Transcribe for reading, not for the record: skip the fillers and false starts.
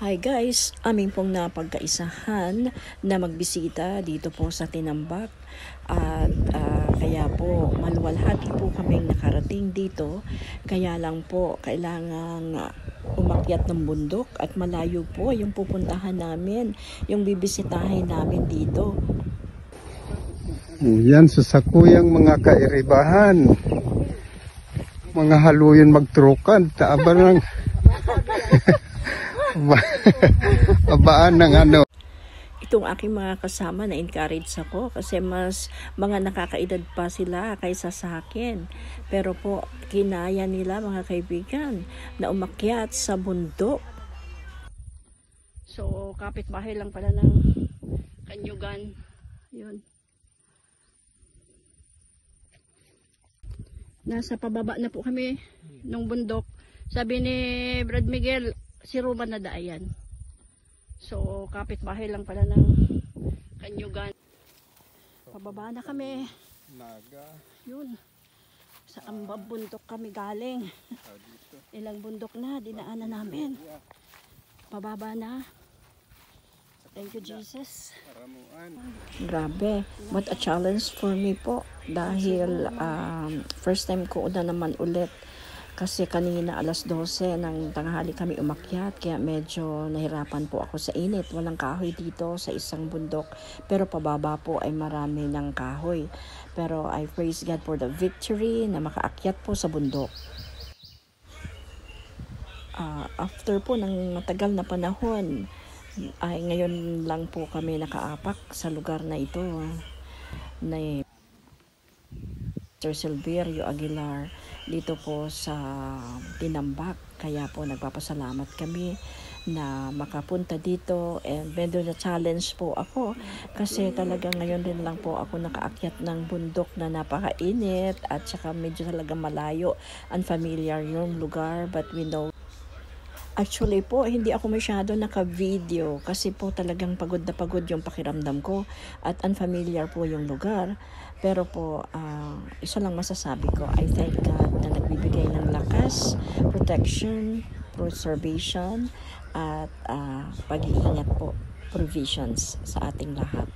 Hi guys, aming pong napagkaisahan na magbisita dito po sa Tinambak at kaya po maluwalhati po kaming nakarating dito, kaya lang po kailangan umakyat ng bundok at malayo po yung pupuntahan namin, yung bibisitahin namin dito. Yan, susakuyang mga kairibahan, mga haluyon magtrukan, taaba ng abaan ng ano. Itong aking mga kasama na encourage ako kasi mas mga nakakaedad pa sila kaysa sa akin. Pero po, kinaya nila mga kaibigan na umakyat sa bundok. So, kapitbahay lang pala ng Kanyugan. Yun. Nasa pababa na po kami ng bundok. Sabi ni Brad Miguel, si Ruben na daayan. So, kapitbahay lang pala ng Kanyugan. Pababa na kami. Naga. Yun. Sa Ambab bundok kami galing. Ilang bundok na dinaanan namin. Pababa na. Thank you, Jesus. Grabe. What a challenge for me po. Dahil first time ko na naman ulit. Kasi kanina alas 12 ng tanghali kami umakyat. Kaya medyo nahirapan po ako sa init. Walang kahoy dito sa isang bundok. Pero pababa po ay marami ng kahoy. Pero I praise God for the victory na makaakyat po sa bundok. After po ng matagal na panahon, ay ngayon lang po kami nakaapak sa lugar na ito na Sir Silverio Aguilar dito po sa Tinambak. Kaya po nagpapasalamat kami na makapunta dito, and medyo na challenge po ako kasi talaga ngayon din lang po ako nakaakyat ng bundok na napakainit at saka medyo talaga malayo, unfamiliar yung lugar, but we know. Actually po, hindi ako masyado naka-video kasi po talagang pagod na pagod yung pakiramdam ko at unfamiliar po yung lugar. Pero po, isa lang masasabi ko, I thank God na nagbibigay ng lakas, protection, preservation, at pag-iingat po, provisions sa ating lahat.